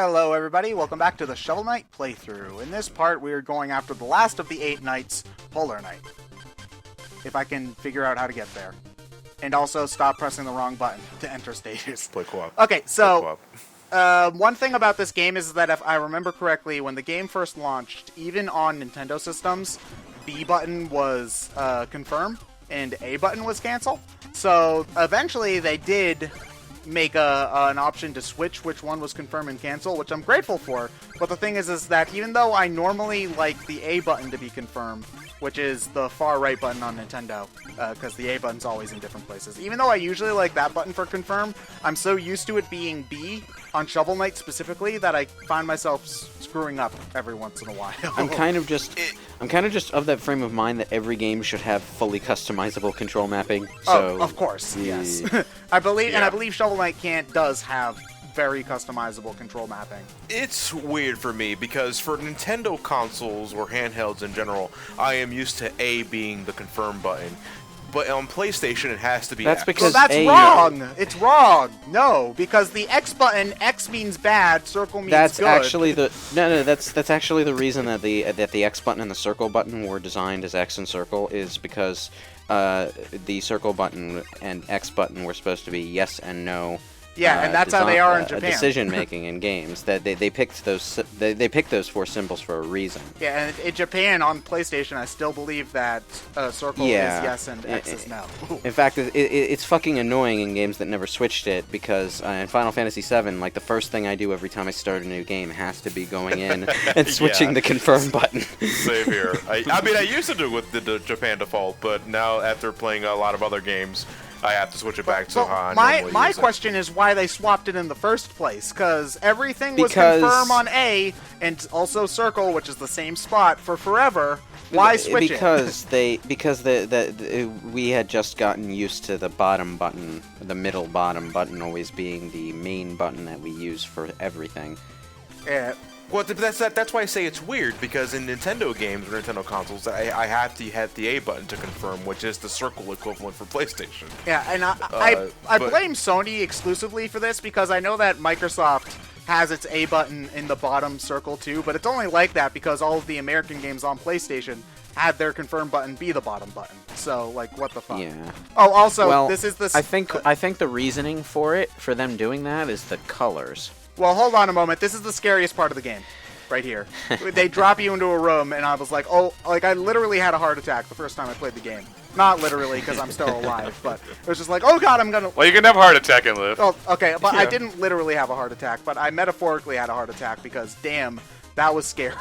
Hello everybody, welcome back to the Shovel Knight playthrough. In this part, we are going after the last of the 8 Knights, Polar Knight. If I can figure out how to get there. And also stop pressing the wrong button to enter stages. Play co-op. Okay, so one thing about this game is that if I remember correctly, when the game first launched, even on Nintendo systems, B button was confirm and A button was cancel. So eventually they did make an option to switch which one was confirm and cancel, which I'm grateful for. But the thing is that even though I normally like the A button to be confirmed, which is the far right button on Nintendo, because the A button's always in different places. Even though I usually like that button for confirm, I'm so used to it being B on Shovel Knight specifically that I find myself screwing up every once in a while. I'm kind of just of that frame of mind that every game should have fully customizable control mapping. So of course, yes. I believe Shovel Knight does have very customizable control mapping. It's weird for me because for Nintendo consoles or handhelds in general, I am used to A being the confirm button. But on PlayStation, it has to be That's X. because that's wrong. It's wrong. No, because the X button, X means bad, circle means that's good. Actually the that's actually the reason that the X button and the circle button were designed as X and circle is because the circle button and X button were supposed to be yes and no. Yeah, and that's how they are in Japan. Decision making in games that they picked those picked those 4 symbols for a reason. Yeah, and in Japan on PlayStation, I still believe that circle is yes and X is no. In fact, it's fucking annoying in games that never switched it because in Final Fantasy VII, like the first thing I do every time I start a new game has to be going in and switching the confirm button. Same here. I mean, I used to do it with the Japan default, but now after playing a lot of other games, I have to switch it back to how I normally my use it. question is why they swapped it in the first place, because everything was confirm on A and also circle, which is the same spot for forever. Why switch it? Because we had just gotten used to the bottom button, the middle bottom button always being the main button that we use for everything. Yeah. Well, that's why I say it's weird, because in Nintendo games or Nintendo consoles, I have to hit the A button to confirm, which is the circle equivalent for PlayStation. Yeah, and I blame Sony exclusively for this, because I know that Microsoft has its A button in the bottom circle too, but it's only like that because all of the American games on PlayStation had their confirm button be the bottom button. So, like, what the fuck? Yeah. Oh, also, well, this is the... I think the reasoning for them doing that is the colors. Well, hold on a moment. This is the scariest part of the game, right here. They drop you into a room, and I was like, oh, like, I literally had a heart attack the first time I played the game. Not literally, because I'm still alive, but it was just like, oh god, I'm gonna... Well, you can have a heart attack and live. Oh, okay, but I didn't literally have a heart attack, but I metaphorically had a heart attack, because, damn, that was scary.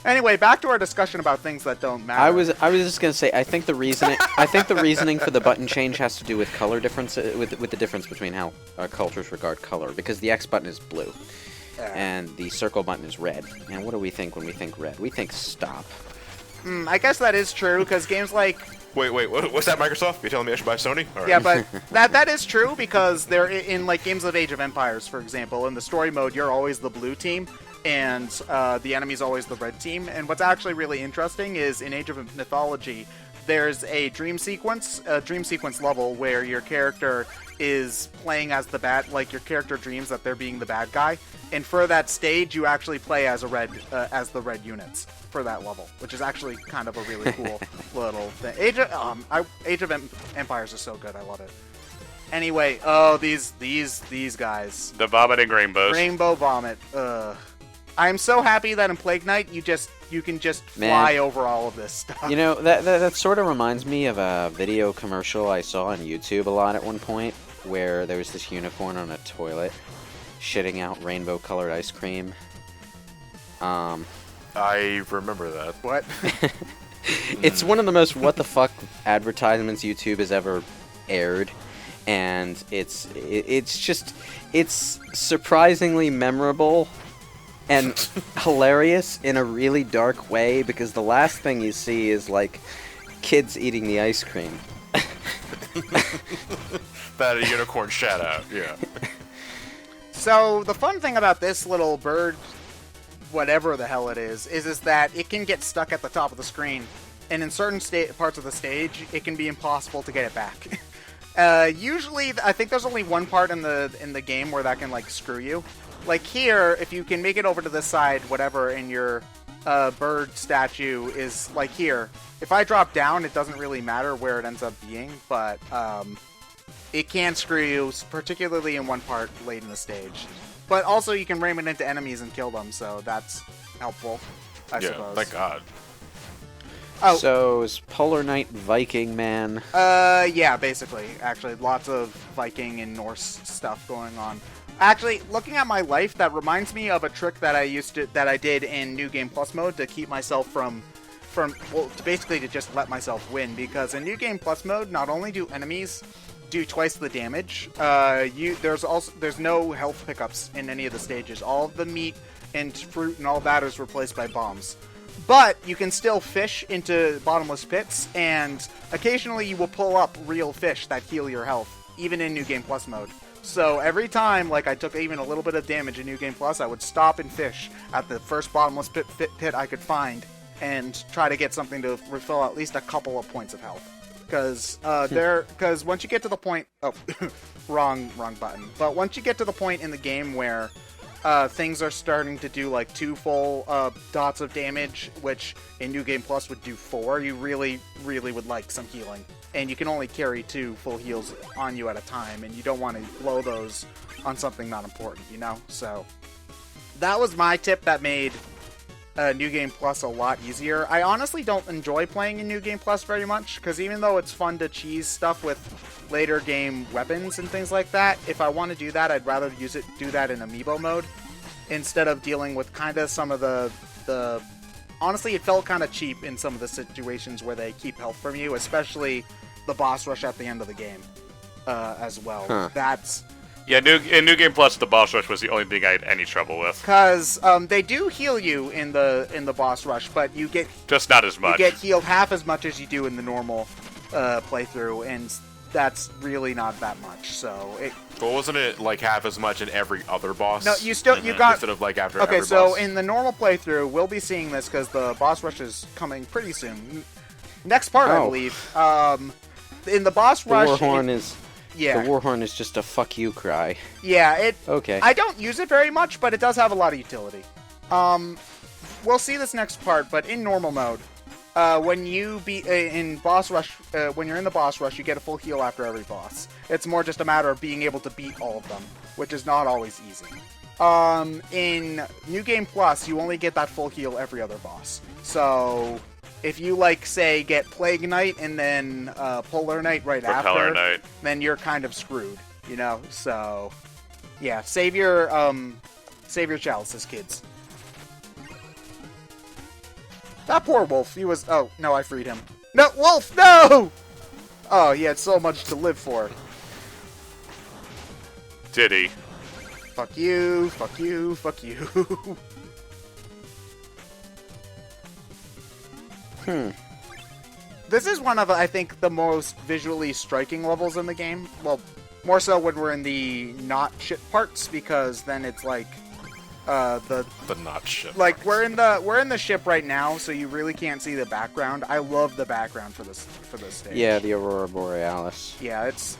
Anyway, back to our discussion about things that don't matter. I was just gonna say I think the reasoning for the button change has to do with color difference with the difference between how cultures regard color, because the X button is blue and the circle button is red. And what do we think when we think red? We think stop. I guess that is true, because games like... Wait, what's that, Microsoft? You telling me I should buy Sony? All right. Yeah, but that is true, because they're in like games of Age of Empires, for example, in the story mode, you're always the blue team, and the enemy's always the red team. And what's actually really interesting is in Age of Mythology, there's a dream sequence level where your character is playing as the bad, like your character dreams that they're being the bad guy, and for that stage you actually play as as the red units for that level, which is actually kind of a really cool little thing. Age of Empires is so good, I love it. Anyway, oh, these guys. The vomiting rainbows. Rainbow vomit. I'm so happy that in Plague Knight you can just fly over all of this stuff. You know, that sort of reminds me of a video commercial I saw on YouTube a lot at one point, where there was this unicorn on a toilet shitting out rainbow-colored ice cream. I remember that. What? It's one of the most what-the-fuck advertisements YouTube has ever aired, and it's surprisingly memorable and hilarious in a really dark way, because the last thing you see is, like, kids eating the ice cream. That a unicorn shat out, yeah. So, the fun thing about this little bird, whatever the hell it is that it can get stuck at the top of the screen, and in certain parts of the stage, it can be impossible to get it back. Usually, I think there's only one part in the game where that can like screw you. Like here, if you can make it over to this side, whatever, and your bird statue is like here. If I drop down, it doesn't really matter where it ends up being, but it can screw you, particularly in one part late in the stage. But also, you can ram it into enemies and kill them, so that's helpful, I suppose. Thank God. Oh. So, is Polar Knight Viking Man? Yeah, basically. Actually, lots of Viking and Norse stuff going on. Actually, looking at my life, that reminds me of a trick that I did in New Game Plus mode to keep myself from basically to just let myself win, because in New Game Plus mode, not only do enemies do twice the damage, there's no health pickups in any of the stages. All of the meat and fruit and all that is replaced by bombs. But you can still fish into bottomless pits, and occasionally you will pull up real fish that heal your health, even in New Game Plus mode. So every time, like, I took even a little bit of damage in New Game Plus, I would stop and fish at the first bottomless pit I could find, and try to get something to refill at least a couple of points of health. Because once you get to the point, wrong button. But once you get to the point in the game where things are starting to do like 2 full dots of damage, which in New Game Plus would do 4, you really, really would like some healing. And you can only carry 2 full heals on you at a time, and you don't want to blow those on something not important, you know? So that was my tip that made New Game Plus a lot easier. I honestly don't enjoy playing in New Game Plus very much, because even though it's fun to cheese stuff with later game weapons and things like that, if I want to do that, I'd rather do that in Amiibo mode, instead of dealing with kind of some of the honestly, it felt kind of cheap in some of the situations where they keep health from you, especially the boss rush at the end of the game as well. Huh. That's... Yeah, in New Game Plus, the boss rush was the only thing I had any trouble with. Because they do heal you in the boss rush, but you get... Just not as much. You get healed half as much as you do in the normal playthrough, and that's really not that much, so... Well, wasn't it like half as much in every other boss? No, you got... Instead of like after Okay, every so boss? in the normal playthrough, we'll be seeing this because the boss rush is coming pretty soon. Next part, I believe. In the boss rush... The Warhorn is... Yeah. The Warhorn is just a fuck you cry. Yeah, Okay. I don't use it very much, but it does have a lot of utility. We'll see this next part, but in normal mode, when you in boss rush, when you're in the boss rush, you get a full heal after every boss. It's more just a matter of being able to beat all of them, which is not always easy. In New Game Plus, you only get that full heal every other boss. So if you, like, say, get Plague Knight and then Polar Knight right Propeller after, Knight. then you're kind of screwed, you know? So, yeah, save your chalices, kids. That poor wolf, he was... Oh, no, I freed him. No, wolf, no! Oh, he had so much to live for. Did he? Fuck you, fuck you, fuck you. This is one of, I think, the most visually striking levels in the game. Well, more so when we're in the not shit parts, because then it's like The not ship. like we're in the ship right now, so you really can't see the background. I love the background for this stage. Yeah, the Aurora Borealis. Yeah, it's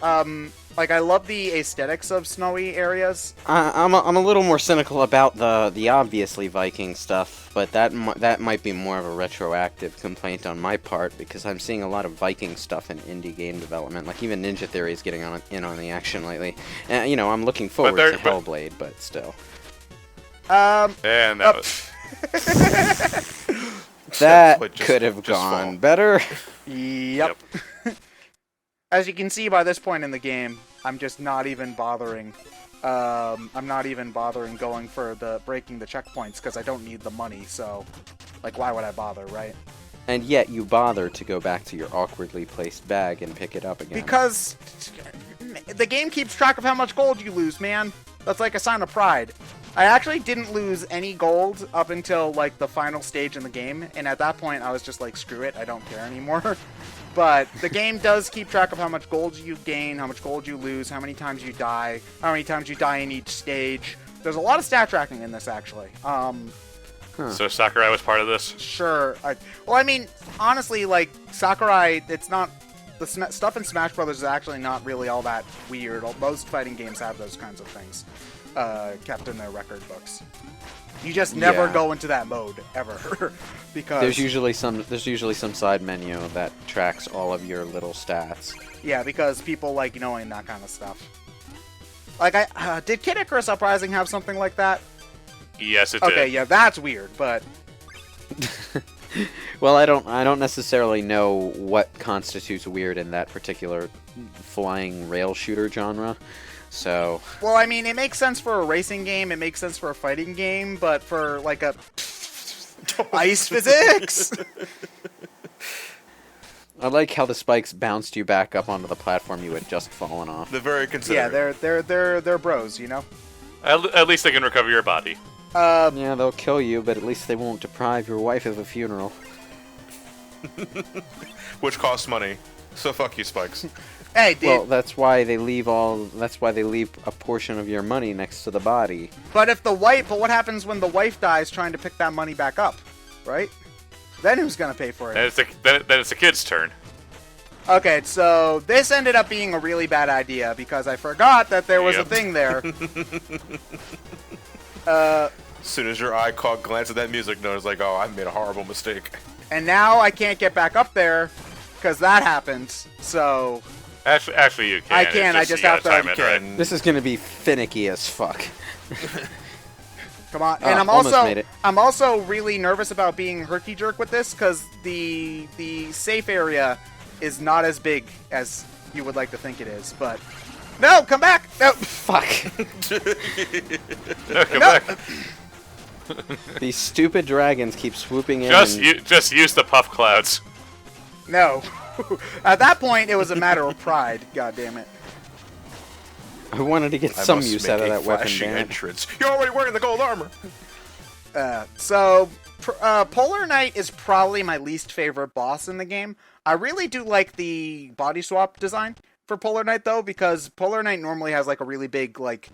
like I love the aesthetics of snowy areas. I'm a little more cynical about the obviously Viking stuff, but that might be more of a retroactive complaint on my part, because I'm seeing a lot of Viking stuff in indie game development. Like even Ninja Theory is getting in on the action lately. And I'm looking forward to Hellblade, but still. And that was... That Just- could have just gone fall. better. Yep. As you can see by this point in the game, I'm just not even bothering. I'm not even bothering going for breaking the checkpoints because I don't need the money. So, like, why would I bother, right? And yet you bother to go back to your awkwardly placed bag and pick it up again. Because the game keeps track of how much gold you lose, man. That's like a sign of pride. I actually didn't lose any gold up until, like, the final stage in the game, and at that point I was just like, screw it, I don't care anymore. But the game does keep track of how much gold you gain, how much gold you lose, how many times you die, how many times you die in each stage. There's a lot of stat tracking in this, actually. So Sakurai was part of this? Sure. Well, I mean, honestly, like, Sakurai, it's not... the stuff in Smash Brothers is actually not really all that weird. Most fighting games have those kinds of things kept in their record books. You just never Yeah. go into that mode ever because There's usually some side menu that tracks all of your little stats. yeah, because people like knowing that kind of stuff. Like did Kid Icarus Uprising have something like that? Yes, it Okay, did. yeah, that's weird, but Well, I don't necessarily know what constitutes weird in that particular flying rail shooter genre. So, well, I mean, it makes sense for a racing game, it makes sense for a fighting game, but for like a ice physics. I like how the spikes bounced you back up onto the platform you had just fallen off. They're very considerate. Yeah, they're bros, you know. At least they can recover your body. Yeah, they'll kill you, but at least they won't deprive your wife of a funeral. Which costs money. So fuck you, Spikes. Hey, dude. Well, that's why they leave a portion of your money next to the body. But what happens when the wife dies trying to pick that money back up, right? Then who's gonna pay for it? Then it's the kid's turn. Okay, so this ended up being a really bad idea because I forgot that there was a Yep. thing there. As soon as your eye caught glance at that music note, it's like, oh, I made a horrible mistake. And now I can't get back up there because that happened. So Actually, you can. I can, I It's just you have gotta to- time it right. This is gonna be finicky as fuck. come on. Oh, And almost made it. I'm also really nervous about being herky jerk with this because the safe area is not as big as you would like to think it is. But no, come back. No. Fuck. No, come No. back. These stupid dragons keep swooping in. Just use the puff clouds. No. At that point, it was a matter of pride. God damn it. I wanted to get I some must use make out of a that weapon flashing ban. entrance. You're already wearing the gold armor. Polar Knight is probably my least favorite boss in the game. I really do like the body swap design for Polar Knight, though, because Polar Knight normally has, like, a really big, like,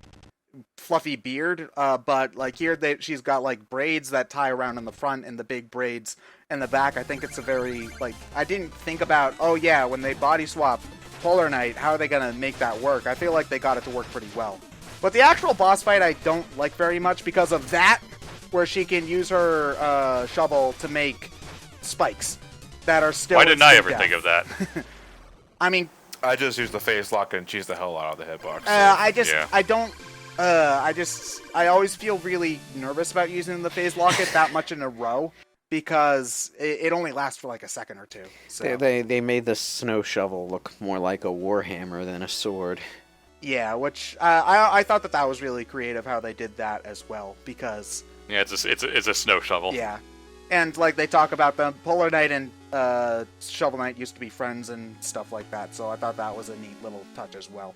fluffy beard, but, like, here she's got, like, braids that tie around in the front and the big braids in the back. I think it's a very, like, I didn't think about, oh, yeah, when they body swap Polar Knight, how are they gonna make that work? I feel like they got it to work pretty well. But the actual boss fight I don't like very much because of that, where she can use her shovel to make spikes that are still. Why didn't I instant ever think death. of that? I mean, I just use the face lock and cheese the hell out of the hitbox. Yeah. I always feel really nervous about using the phase locket that much in a row because it only lasts for like a second or two. So They made the snow shovel look more like a warhammer than a sword. yeah, which I thought that was really creative how they did that as well because Yeah, it's a snow shovel. yeah, and like they talk about the Polar Knight and Shovel Knight used to be friends and stuff like that. So I thought that was a neat little touch as well.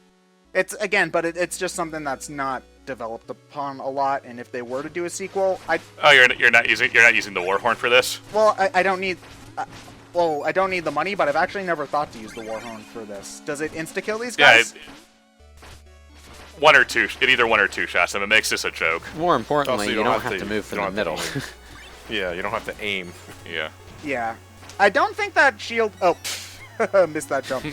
It's it's just something that's not developed upon a lot. And if they were to do a sequel, Oh, you're not using the Warhorn for this? I don't need. I don't need the money, but I've actually never thought to use the Warhorn for this. Does it insta kill these Yeah, guys? either one or two shots, and it makes this a joke. More importantly, Also, you don't have to move from the middle. Yeah, you don't have to aim. Yeah. Yeah, I don't think that shield. Oh, missed that jump.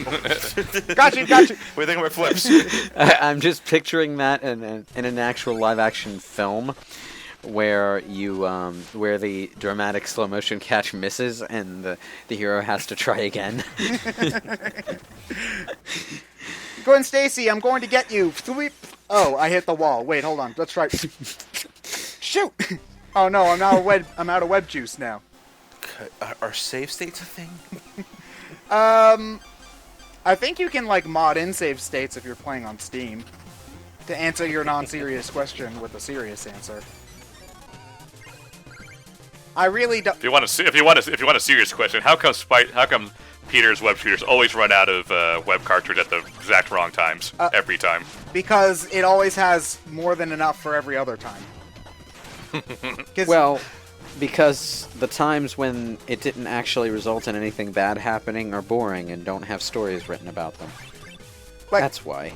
Got you. What do you think of my flips? I'm just picturing that in an actual live-action film, where where the dramatic slow motion catch misses and the hero has to try again. Gwen Stacy, I'm going to get you. Sweep. Oh, I hit the wall. Wait, hold on. Let's try. Shoot. Oh no, I'm out of web juice now. Are save states a thing? I think you can like mod in save states if you're playing on Steam. To answer your non-serious question with a serious answer. I really don't. If you want a serious question, how come Peter's web shooters always run out of web cartridge at the exact wrong times every time? Because it always has more than enough for every other time. Well, because the times when it didn't actually result in anything bad happening are boring and don't have stories written about them. Like- That's why.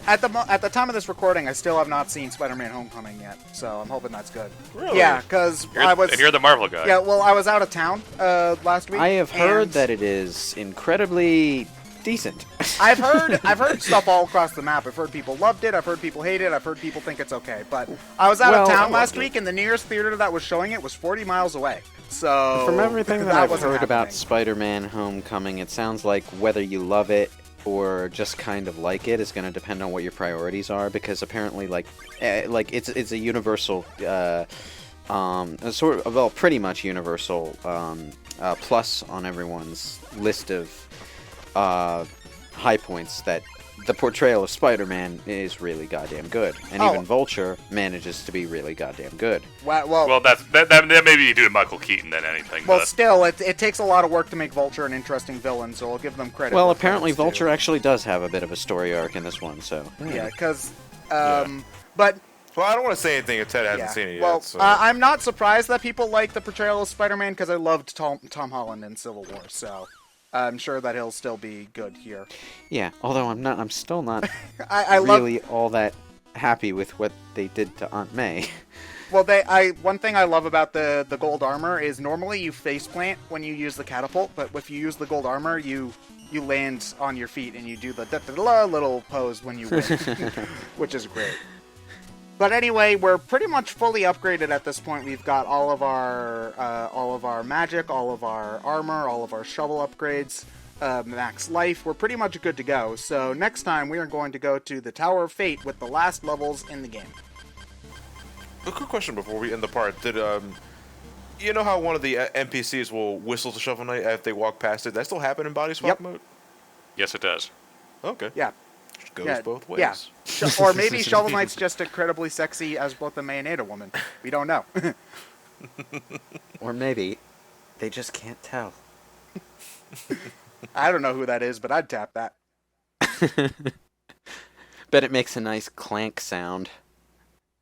At the time of this recording, I still have not seen Spider-Man: Homecoming yet, so I'm hoping that's good. Really? Yeah, because I was. And you're the Marvel guy. Yeah, well, I was out of town last week. I have heard and that it is incredibly decent. I've heard stuff all across the map. I've heard people loved it. I've heard people hate it. I've heard people think it's okay. But I was out of Well, town last week, and the nearest theater that was showing it was 40 miles away. So From everything that I've wasn't heard about happening. Spider-Man: Homecoming, it sounds like whether you love it or just kind of like it is going to depend on what your priorities are. Because apparently, like it's a universal, sort of, well, pretty much universal plus on everyone's list of high points that the portrayal of Spider-Man is really goddamn good, and Oh. even Vulture manages to be really goddamn good. Well, that may be due to Michael Keaton than anything. well, but still, it takes a lot of work to make Vulture an interesting villain, so I'll give them credit. Well, where apparently credit's due. Vulture actually does have a bit of a story arc in this one, so Yeah, because Yeah. but Well, I don't want to say anything if Ted hasn't yeah. seen it yet. Well, So. I'm not surprised that people like the portrayal of Spider-Man because I loved Tom Holland in Civil War, so I'm sure that he'll still be good here. yeah. Although I'm still not I love. really all that happy with what they did to Aunt May. Well, one thing I love about the gold armor is normally you face plant when you use the catapult, but if you use the gold armor, you land on your feet and you do the da-da-da-la little pose when you win, which is great. But anyway, we're pretty much fully upgraded at this point. We've got all of our magic, all of our armor, all of our shovel upgrades, max life. We're pretty much good to go. So next time we are going to go to the Tower of Fate with the last levels in the game. A quick question before we end the part. Did you know how one of the NPCs will whistle to Shovel Knight if they walk past it? Does that still happen in Body Swap Yep. mode? yes, it does. Okay. Yeah. Goes both ways. Yeah. Or maybe Shovel Knight's just incredibly sexy as both a man and a woman. We don't know. Or maybe they just can't tell. I don't know who that is, but I'd tap that. Bet it makes a nice clank sound.